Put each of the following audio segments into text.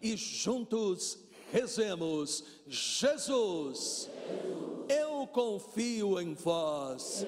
e juntos rezemos: Jesus, eu confio em vós.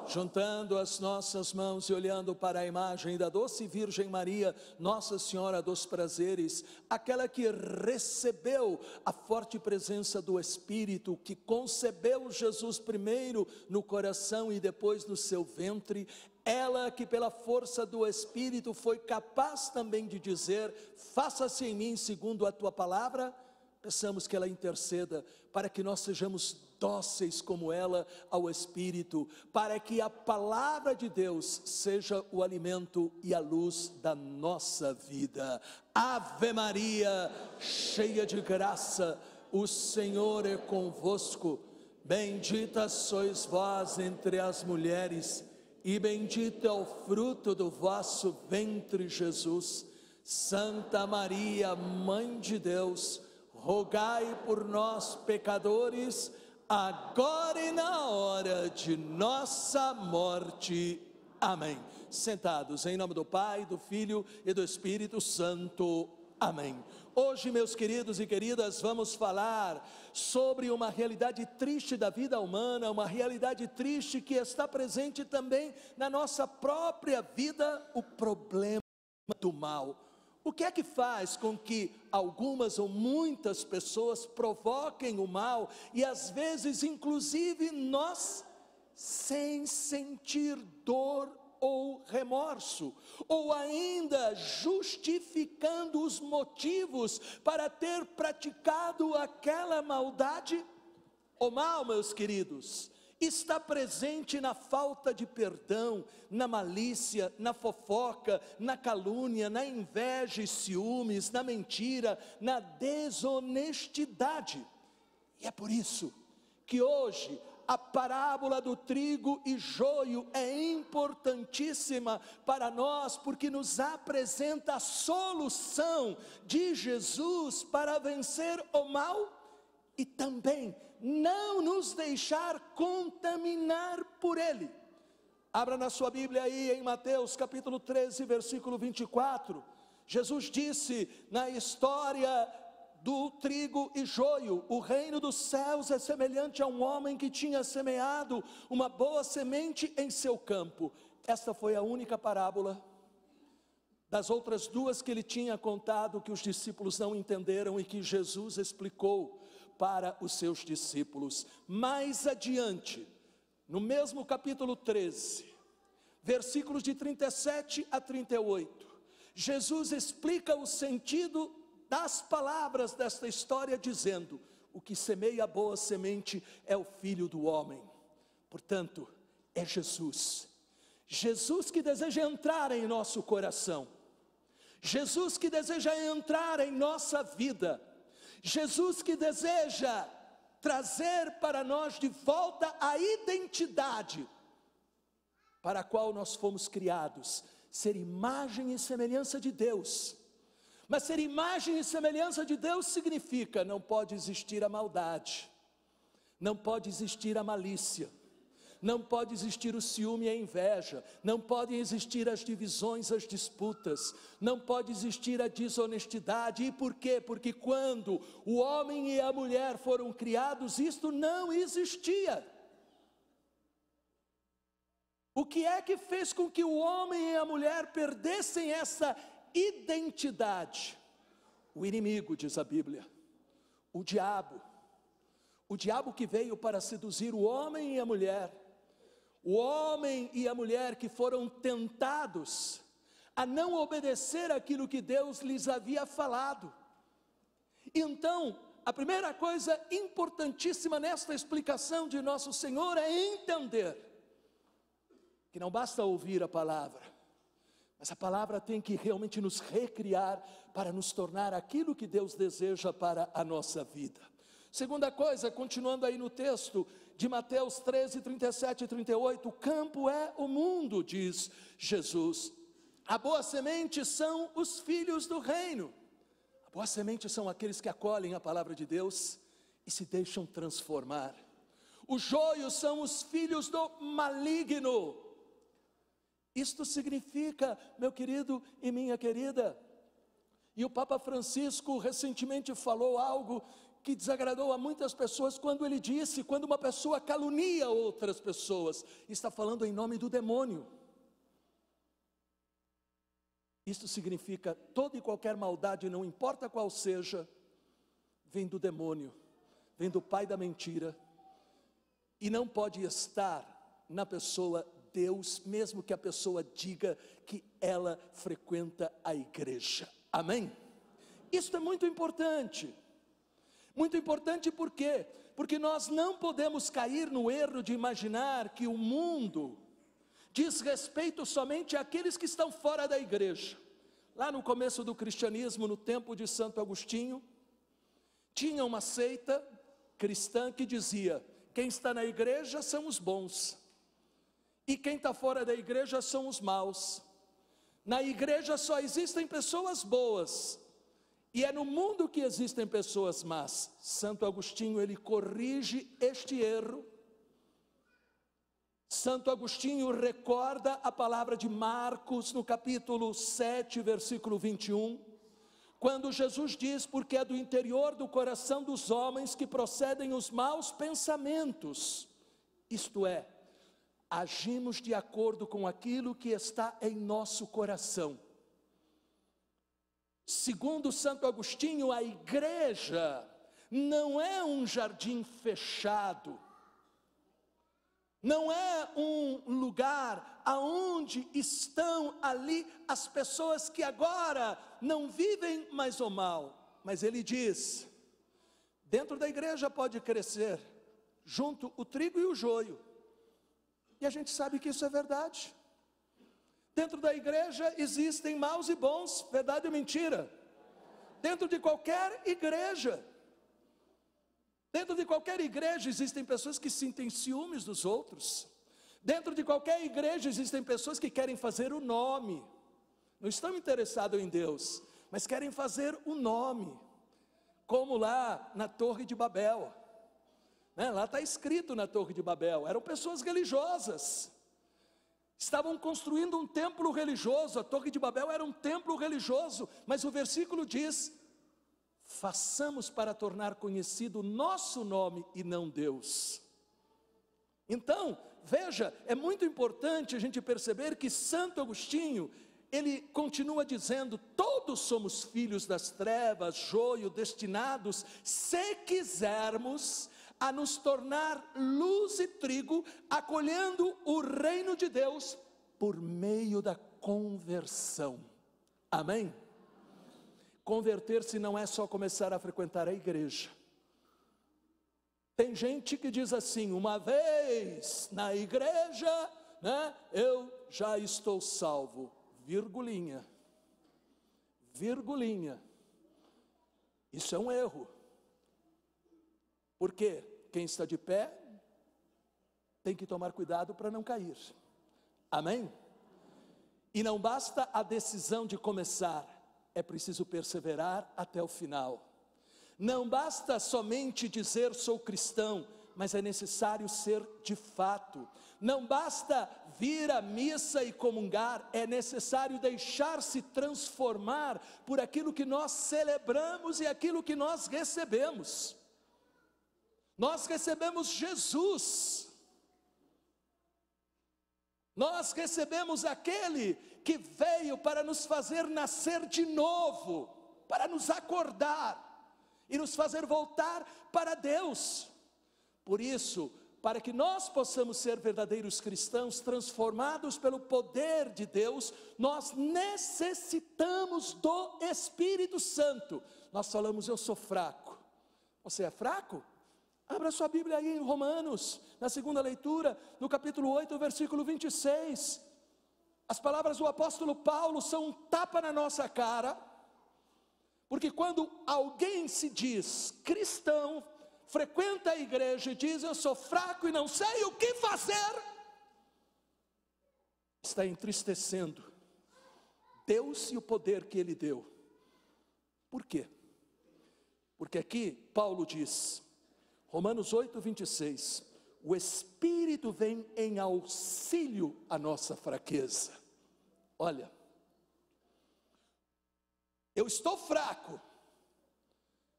Juntando as nossas mãos e olhando para a imagem da doce Virgem Maria, Nossa Senhora dos Prazeres, aquela que recebeu a forte presença do Espírito, que concebeu Jesus primeiro no coração e depois no seu ventre, ela que pela força do Espírito foi capaz também de dizer: faça-se em mim segundo a tua palavra. Peçamos que ela interceda para que nós sejamos dóceis como ela ao Espírito, para que a palavra de Deus seja o alimento e a luz da nossa vida. Ave Maria, cheia de graça, o Senhor é convosco. Bendita sois vós entre as mulheres, e bendito é o fruto do vosso ventre, Jesus. Santa Maria, Mãe de Deus, rogai por nós, pecadores, agora e na hora de nossa morte. Amém. Sentados, em nome do Pai, do Filho e do Espírito Santo. Amém. Hoje, meus queridos e queridas, vamos falar sobre uma realidade triste da vida humana, uma realidade triste que está presente também na nossa própria vida, o problema do mal. O que é que faz com que algumas ou muitas pessoas provoquem o mal e às vezes inclusive nós, sem sentir dor ou remorso, ou ainda justificando os motivos para ter praticado aquela maldade? O mal, meus queridos, está presente na falta de perdão, na malícia, na fofoca, na calúnia, na inveja e ciúmes, na mentira, na desonestidade. E é por isso que hoje a parábola do trigo e joio é importantíssima para nós, porque nos apresenta a solução de Jesus para vencer o mal e também não nos deixar contaminar por ele. Abra na sua Bíblia aí em Mateus capítulo 13, versículo 24. Jesus disse na história do trigo e joio: o reino dos céus é semelhante a um homem que tinha semeado uma boa semente em seu campo. Esta foi a única parábola das outras duas que ele tinha contado, que os discípulos não entenderam e que Jesus explicou para os seus discípulos. Mais adiante, no mesmo capítulo 13, versículos de 37 a 38, Jesus explica o sentido das palavras desta história, dizendo: o que semeia a boa semente é o Filho do Homem. Portanto, é Jesus que deseja entrar em nosso coração, Jesus que deseja entrar em nossa vida, Jesus que deseja trazer para nós de volta a identidade para a qual nós fomos criados, ser imagem e semelhança de Deus. Mas ser imagem e semelhança de Deus significa: não pode existir a maldade, não pode existir a malícia, não pode existir o ciúme e a inveja, não podem existir as divisões, as disputas, não pode existir a desonestidade. E por quê? Porque quando o homem e a mulher foram criados, isto não existia. O que é que fez com que o homem e a mulher perdessem essa identidade? O inimigo, diz a Bíblia, o diabo que veio para seduzir o homem e a mulher, o homem e a mulher que foram tentados a não obedecer aquilo que Deus lhes havia falado. Então, a primeira coisa importantíssima nesta explicação de nosso Senhor é entender que não basta ouvir a palavra, mas a palavra tem que realmente nos recriar para nos tornar aquilo que Deus deseja para a nossa vida. Segunda coisa, continuando aí no texto de Mateus 13, 37 e 38, o campo é o mundo, diz Jesus. A boa semente são os filhos do reino. A boa semente são aqueles que acolhem a palavra de Deus e se deixam transformar. O joio são os filhos do maligno. Isto significa, meu querido e minha querida, E o Papa Francisco recentemente falou algo que desagradou a muitas pessoas quando ele disse: quando uma pessoa calunia outras pessoas, está falando em nome do demônio. Isto significa toda e qualquer maldade, não importa qual seja, vem do demônio, vem do pai da mentira, e não pode estar na pessoa Deus, mesmo que a pessoa diga que ela frequenta a igreja. Amém? Isso é muito importante. Muito importante por quê? Porque nós não podemos cair no erro de imaginar que o mundo diz respeito somente àqueles que estão fora da igreja. Lá no começo do cristianismo, no tempo de Santo Agostinho, tinha uma seita cristã que dizia: quem está na igreja são os bons, e quem está fora da igreja são os maus. Na igreja só existem pessoas boas, e é no mundo que existem pessoas más. Santo Agostinho, ele corrige este erro. Santo Agostinho recorda a palavra de Marcos, no capítulo 7, versículo 21, quando Jesus diz: porque é do interior do coração dos homens que procedem os maus pensamentos. Isto é, agimos de acordo com aquilo que está em nosso coração. Segundo Santo Agostinho, a igreja não é um jardim fechado, não é um lugar aonde estão ali as pessoas que agora não vivem mais o mal, mas ele diz: dentro da igreja pode crescer junto o trigo e o joio, e a gente sabe que isso é verdade. Dentro da igreja existem maus e bons, verdade ou mentira? Dentro de qualquer igreja, existem pessoas que sentem ciúmes dos outros. Dentro de qualquer igreja existem pessoas que querem fazer o nome, não estão interessados em Deus, mas querem fazer o nome, como lá na Torre de Babel, né? Lá está escrito na Torre de Babel, eram pessoas religiosas, estavam construindo um templo religioso. A Torre de Babel era um templo religioso, mas o versículo diz: façamos para tornar conhecido o nosso nome e não Deus. Então, veja, é muito importante a gente perceber que Santo Agostinho, ele continua dizendo: todos somos filhos das trevas, joio, destinados, se quisermos, a nos tornar luz e trigo, acolhendo o reino de Deus por meio da conversão. Amém? Converter-se não é só começar a frequentar a igreja. Tem gente que diz assim: uma vez na igreja, né, eu já estou salvo. Virgulinha. Isso é um erro. Porque quem está de pé tem que tomar cuidado para não cair. Amém? E não basta a decisão de começar, é preciso perseverar até o final. Não basta somente dizer sou cristão, mas é necessário ser de fato. Não basta vir à missa e comungar, é necessário deixar-se transformar por aquilo que nós celebramos e aquilo que nós recebemos. Nós recebemos Jesus, nós recebemos aquele que veio para nos fazer nascer de novo, para nos acordar e nos fazer voltar para Deus. Por isso, para que nós possamos ser verdadeiros cristãos, transformados pelo poder de Deus, nós necessitamos do Espírito Santo. Nós falamos: eu sou fraco. Você é fraco? Abra sua Bíblia aí em Romanos, na segunda leitura, no capítulo 8, versículo 26. As palavras do apóstolo Paulo são um tapa na nossa cara, porque quando alguém se diz cristão, frequenta a igreja e diz: eu sou fraco e não sei o que fazer, está entristecendo Deus e o poder que Ele deu. Por quê? Porque aqui Paulo diz, Romanos 8, 26, o Espírito vem em auxílio à nossa fraqueza. Olha, Eu estou fraco.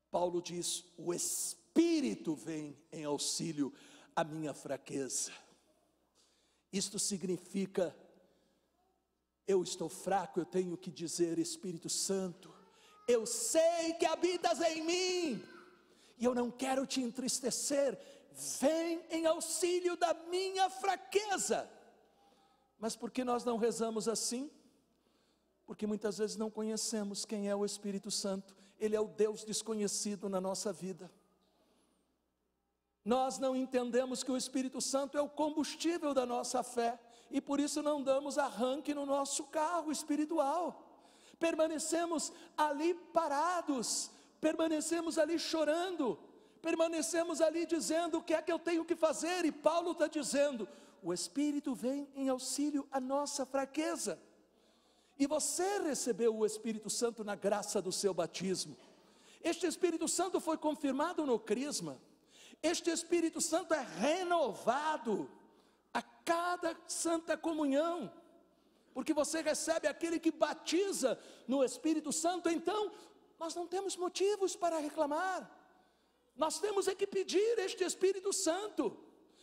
Paulo diz: o Espírito vem em auxílio à minha fraqueza. Isto significa, eu estou fraco, eu tenho que dizer: Espírito Santo, eu sei que habitas em mim, e eu não quero te entristecer, vem em auxílio da minha fraqueza. Mas por que nós não rezamos assim? Porque muitas vezes não conhecemos quem é o Espírito Santo. Ele é o Deus desconhecido na nossa vida. Nós não entendemos que o Espírito Santo é o combustível da nossa fé, e por isso não damos arranque no nosso carro espiritual. Permanecemos ali parados, permanecemos ali chorando, permanecemos ali dizendo: o que é que eu tenho que fazer? E Paulo está dizendo: o Espírito vem em auxílio à nossa fraqueza. E você recebeu o Espírito Santo na graça do seu batismo. Este Espírito Santo foi confirmado no crisma. Este Espírito Santo é renovado a cada santa comunhão, porque você recebe aquele que batiza no Espírito Santo. Então, nós não temos motivos para reclamar, nós temos é que pedir este Espírito Santo.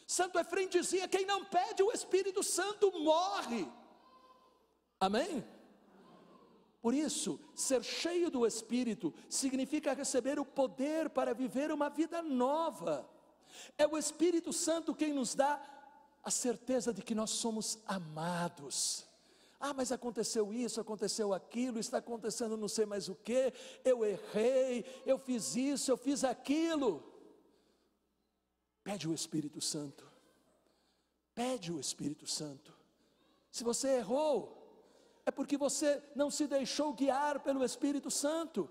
Santo Efrem dizia: quem não pede o Espírito Santo morre. Amém? Por isso, ser cheio do Espírito significa receber o poder para viver uma vida nova. É o Espírito Santo quem nos dá a certeza de que nós somos amados. Ah, mas aconteceu isso, aconteceu aquilo, está acontecendo não sei mais o que, eu errei, eu fiz isso, eu fiz aquilo. Pede o Espírito Santo. Pede o Espírito Santo. Se você errou, é porque você não se deixou guiar pelo Espírito Santo.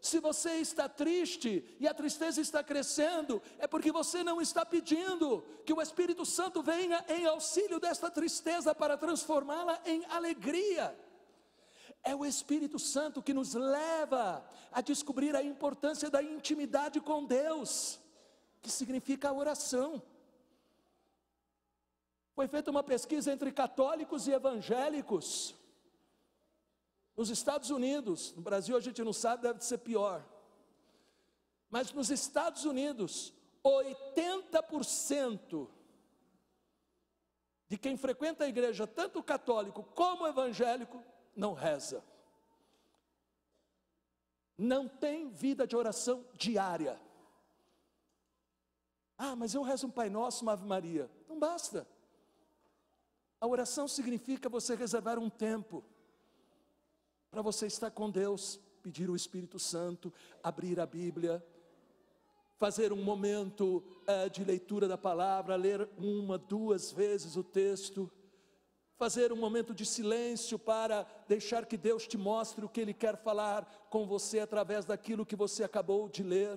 Se você está triste e a tristeza está crescendo, é porque você não está pedindo que o Espírito Santo venha em auxílio desta tristeza para transformá-la em alegria. É o Espírito Santo que nos leva a descobrir a importância da intimidade com Deus, que significa a oração. Foi feita uma pesquisa entre católicos e evangélicos nos Estados Unidos. No Brasil a gente não sabe, deve ser pior. Mas nos Estados Unidos, 80% de quem frequenta a igreja, tanto católico como evangélico, não reza. Não tem vida de oração diária. Ah, mas eu rezo um Pai Nosso, uma Ave Maria. Não basta. A oração significa você reservar um tempo para você estar com Deus, pedir o Espírito Santo, abrir a Bíblia, fazer um momento de leitura da palavra, ler 1, 2 vezes o texto, fazer um momento de silêncio para deixar que Deus te mostre o que Ele quer falar com você através daquilo que você acabou de ler.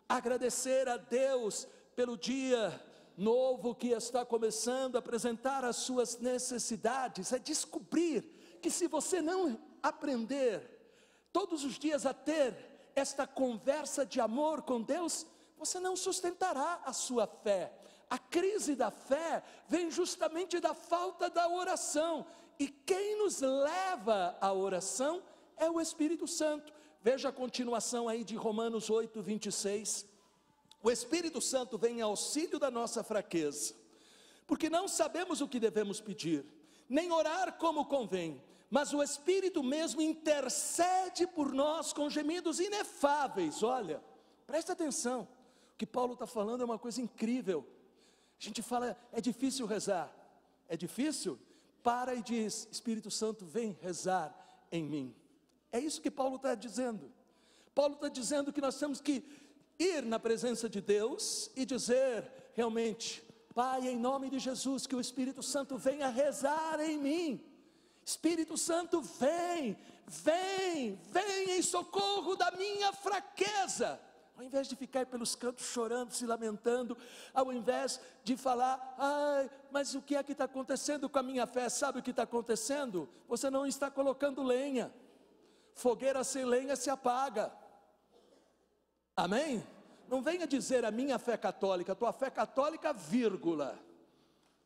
Agradecer a Deus pelo dia novo que está começando, apresentar as suas necessidades, é descobrir que se você não aprender todos os dias a ter esta conversa de amor com Deus, você não sustentará a sua fé. A crise da fé vem justamente da falta da oração, e quem nos leva à oração é o Espírito Santo. Veja a continuação aí de Romanos 8, 26. O Espírito Santo vem em auxílio da nossa fraqueza, porque não sabemos o que devemos pedir, nem orar como convém, mas o Espírito mesmo intercede por nós com gemidos inefáveis. Olha, presta atenção, o que Paulo está falando é uma coisa incrível. A gente fala, é difícil rezar, é difícil? Para e diz: Espírito Santo, vem rezar em mim. É isso que Paulo está dizendo. Paulo está dizendo que nós temos que ir na presença de Deus e dizer realmente: Pai, em nome de Jesus, que o Espírito Santo venha rezar em mim. Espírito Santo, vem em socorro da minha fraqueza. Ao invés de ficar pelos cantos chorando, se lamentando, ao invés de falar: ai, mas o que é que está acontecendo com a minha fé? Sabe o que está acontecendo? Você não está colocando lenha. Fogueira sem lenha se apaga. Amém? Não venha dizer a minha fé católica, tua fé católica, vírgula.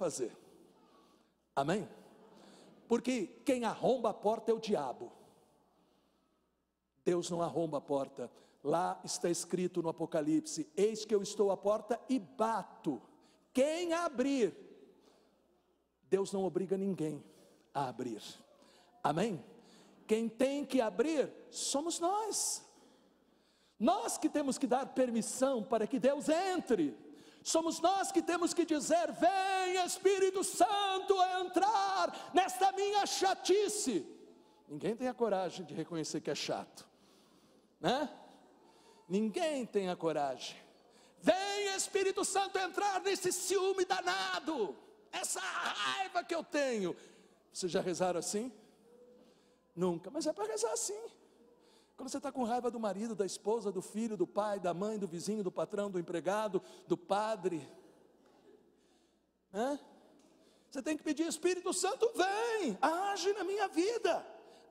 fazer. Amém? Porque quem arromba a porta é o diabo. Deus não arromba a porta. Lá está escrito no Apocalipse: eis que eu estou à porta e bato. Quem abrir, Deus não obriga ninguém a abrir. Amém? Quem tem que abrir somos nós. Nós que temos que dar permissão para que Deus entre. Somos nós que temos que dizer: vem Espírito Santo a entrar nesta minha chatice. Ninguém tem a coragem de reconhecer que é chato, né? Ninguém tem a coragem. Vem Espírito Santo entrar nesse ciúme danado, essa raiva que eu tenho. Vocês já rezaram assim? Nunca, mas é para rezar assim. Quando você está com raiva do marido, da esposa, do filho, do pai, da mãe, do vizinho, do patrão, do empregado, do padre, né? Você tem que pedir: Espírito Santo, vem, age na minha vida.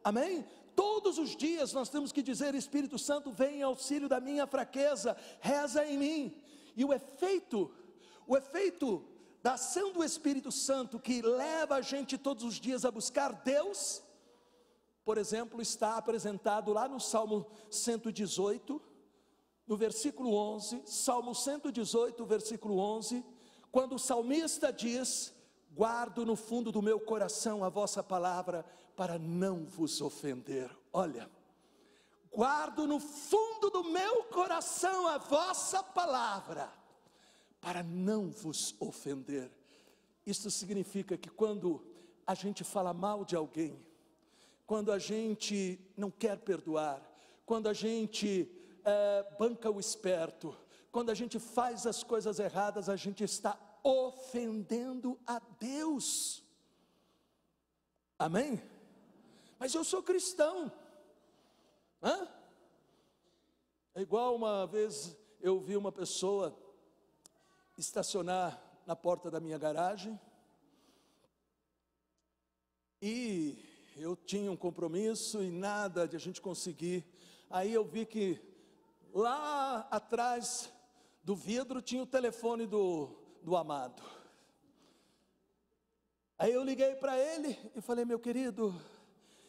Amém? Todos os dias nós temos que dizer: Espírito Santo, vem em auxílio da minha fraqueza, reza em mim. E o efeito da ação do Espírito Santo, que leva a gente todos os dias a buscar Deus, por exemplo, está apresentado lá no Salmo 118, no versículo 11, Salmo 118, versículo 11, quando o salmista diz: guardo no fundo do meu coração a vossa palavra, para não vos ofender. Olha, guardo no fundo do meu coração a vossa palavra, para não vos ofender. Isso significa que quando a gente fala mal de alguém, quando a gente não quer perdoar, quando a gente banca o esperto, quando a gente faz as coisas erradas, a gente está ofendendo a Deus. Amém? Mas eu sou cristão. É igual uma vez eu vi uma pessoa estacionar na porta da minha garagem, e eu tinha um compromisso e nada de a gente conseguir. Aí eu vi que lá atrás do vidro tinha o telefone do amado. Aí eu liguei para ele e falei: meu querido,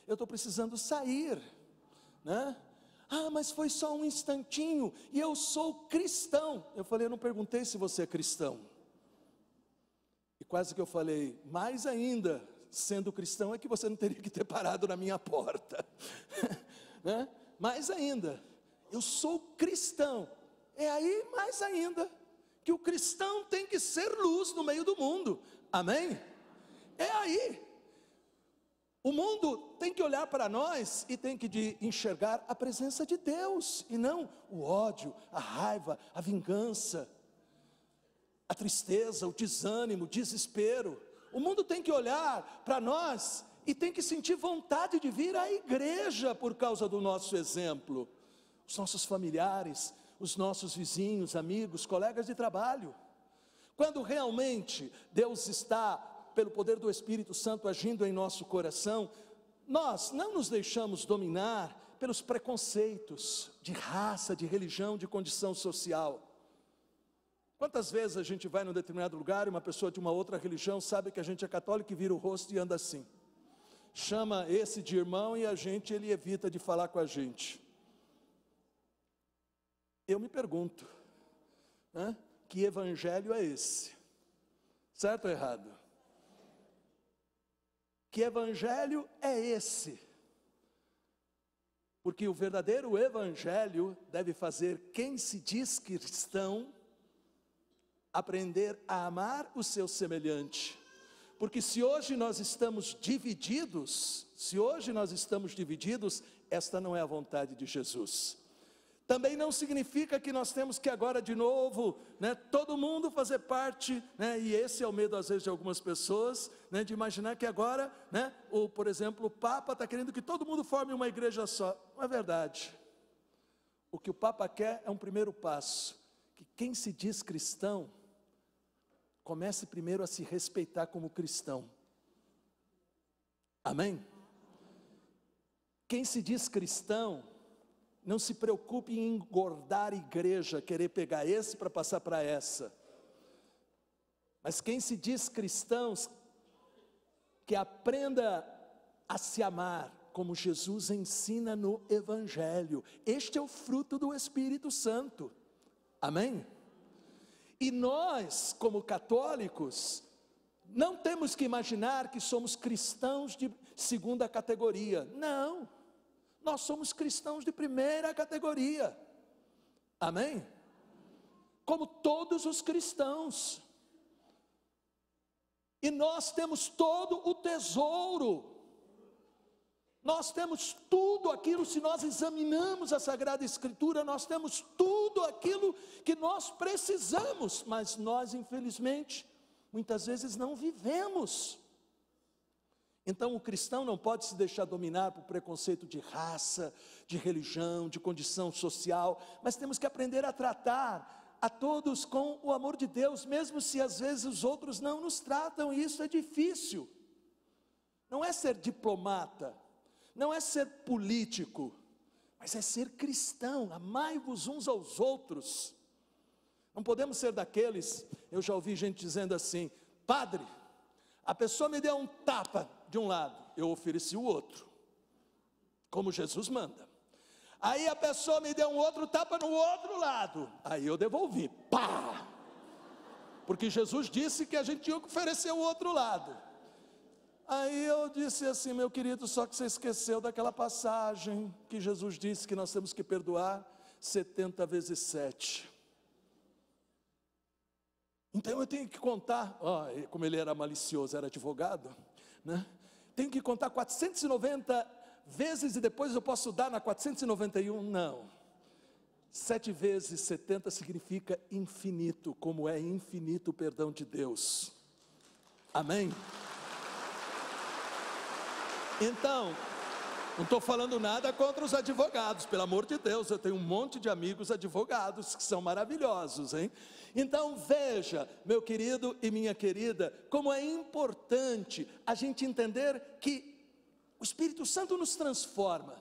eu estou precisando sair, né? Ah, mas foi só um instantinho, e eu sou cristão. Eu falei: eu não perguntei se você é cristão. E quase que eu falei: mais ainda, sendo cristão, é que você não teria que ter parado na minha porta. Né? Mais ainda, eu sou cristão. É aí mais ainda que o cristão tem que ser luz no meio do mundo. Amém? É aí. O mundo tem que olhar para nós e tem que enxergar a presença de Deus, e não o ódio, a raiva, a vingança, a tristeza, o desânimo, o desespero. O mundo tem que olhar para nós e tem que sentir vontade de vir à igreja por causa do nosso exemplo. Os nossos familiares, os nossos vizinhos, amigos, colegas de trabalho. Quando realmente Deus está, pelo poder do Espírito Santo, agindo em nosso coração, nós não nos deixamos dominar pelos preconceitos de raça, de religião, de condição social. Quantas vezes a gente vai num determinado lugar e uma pessoa de uma outra religião sabe que a gente é católico e vira o rosto e anda assim, chama esse de irmão e ele evita de falar com a gente. Eu me pergunto, né, que evangelho é esse? Certo ou errado? Que evangelho é esse? Porque o verdadeiro evangelho deve fazer quem se diz cristão aprender a amar o seu semelhante. Porque se hoje nós estamos divididos, esta não é a vontade de Jesus. Também não significa que nós temos que agora de novo, todo mundo fazer parte, e esse é o medo às vezes de algumas pessoas, de imaginar que agora, por exemplo, o Papa está querendo que todo mundo forme uma igreja só. Não é verdade. O que o Papa quer é um primeiro passo, que quem se diz cristão, comece primeiro a se respeitar como cristão. Amém? Quem se diz cristão, não se preocupe em engordar a igreja, querer pegar esse para passar para essa. Mas quem se diz cristãos, que aprenda a se amar, como Jesus ensina no Evangelho. Este é o fruto do Espírito Santo. Amém? E nós, como católicos, não temos que imaginar que somos cristãos de segunda categoria. Não. Nós somos cristãos de primeira categoria. Amém? Como todos os cristãos. E nós temos todo o tesouro. Nós temos tudo aquilo, se nós examinamos a Sagrada Escritura, nós temos tudo aquilo que nós precisamos. Mas nós, infelizmente, muitas vezes não vivemos. Então o cristão não pode se deixar dominar por preconceito de raça, de religião, de condição social, mas temos que aprender a tratar a todos com o amor de Deus, mesmo se às vezes os outros não nos tratam, e isso é difícil. Não é ser diplomata, não é ser político, mas é ser cristão. Amai-vos uns aos outros. Não podemos ser daqueles, eu já ouvi gente dizendo assim: padre, a pessoa me deu um tapa de um lado, eu ofereci o outro, como Jesus manda. Aí a pessoa me deu um outro tapa no outro lado, aí eu devolvi, pá! Porque Jesus disse que a gente tinha que oferecer o outro lado. Aí eu disse assim: meu querido, só que você esqueceu daquela passagem que Jesus disse que nós temos que perdoar 70 vezes 7. Então eu tenho que contar, como ele era malicioso, era advogado, tenho que contar 490 vezes e depois eu posso dar na 491, não. 7 vezes 70 significa infinito, como é infinito o perdão de Deus. Amém? Então, não estou falando nada contra os advogados, pelo amor de Deus, eu tenho um monte de amigos advogados que são maravilhosos, hein? Então veja, meu querido e minha querida, como é importante a gente entender que o Espírito Santo nos transforma,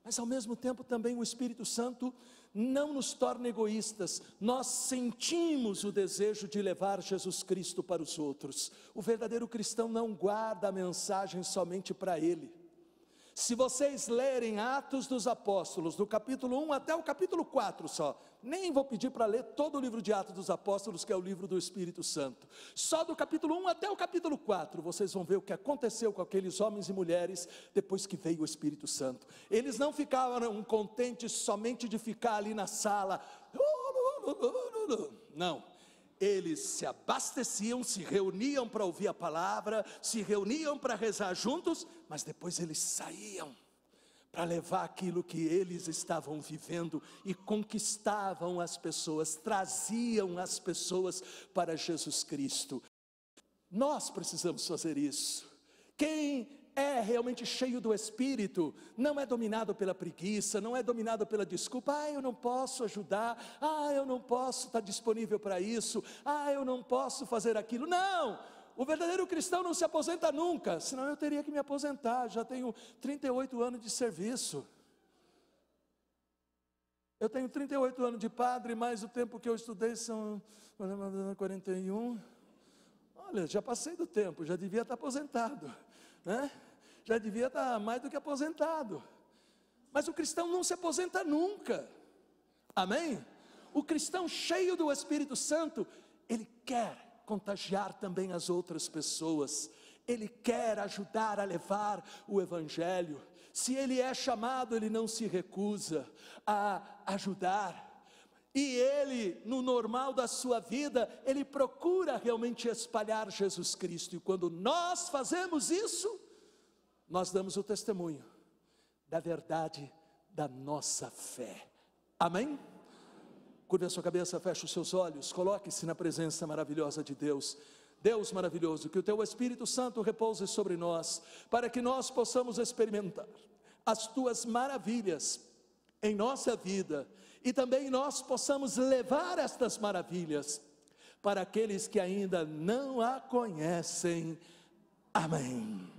mas ao mesmo tempo também o Espírito Santo não nos torna egoístas. Nós sentimos o desejo de levar Jesus Cristo para os outros. O verdadeiro cristão não guarda a mensagem somente para ele. Se vocês lerem Atos dos Apóstolos, do capítulo 1 até o capítulo 4 só, nem vou pedir para ler todo o livro de Atos dos Apóstolos, que é o livro do Espírito Santo, só do capítulo 1 até o capítulo 4, vocês vão ver o que aconteceu com aqueles homens e mulheres, depois que veio o Espírito Santo. Eles não ficavam contentes somente de ficar ali na sala, não, eles se abasteciam, se reuniam para ouvir a palavra, se reuniam para rezar juntos, mas depois eles saíam para levar aquilo que eles estavam vivendo e conquistavam as pessoas, traziam as pessoas para Jesus Cristo. Nós precisamos fazer isso. Quem é realmente cheio do Espírito não é dominado pela preguiça, não é dominado pela desculpa: eu não posso ajudar, eu não posso estar disponível para isso, eu não posso fazer aquilo. Não! O verdadeiro cristão não se aposenta nunca, senão eu teria que me aposentar. Já tenho 38 anos de serviço. Eu tenho 38 anos de padre, mais o tempo que eu estudei são 41. Olha, já passei do tempo, já devia estar aposentado, já devia estar mais do que aposentado. Mas o cristão não se aposenta nunca. Amém? O cristão cheio do Espírito Santo, ele quer contagiar também as outras pessoas. ele quer ajudar a levar o Evangelho. Se ele é chamado, ele não se recusa a ajudar. E ele, no normal da sua vida, ele procura realmente espalhar Jesus Cristo. E quando nós fazemos isso, nós damos o testemunho da verdade da nossa fé. Amém? Curve a sua cabeça, feche os seus olhos, coloque-se na presença maravilhosa de Deus. Deus maravilhoso, que o Teu Espírito Santo repouse sobre nós, para que nós possamos experimentar as Tuas maravilhas em nossa vida, e também nós possamos levar estas maravilhas para aqueles que ainda não a conhecem. Amém.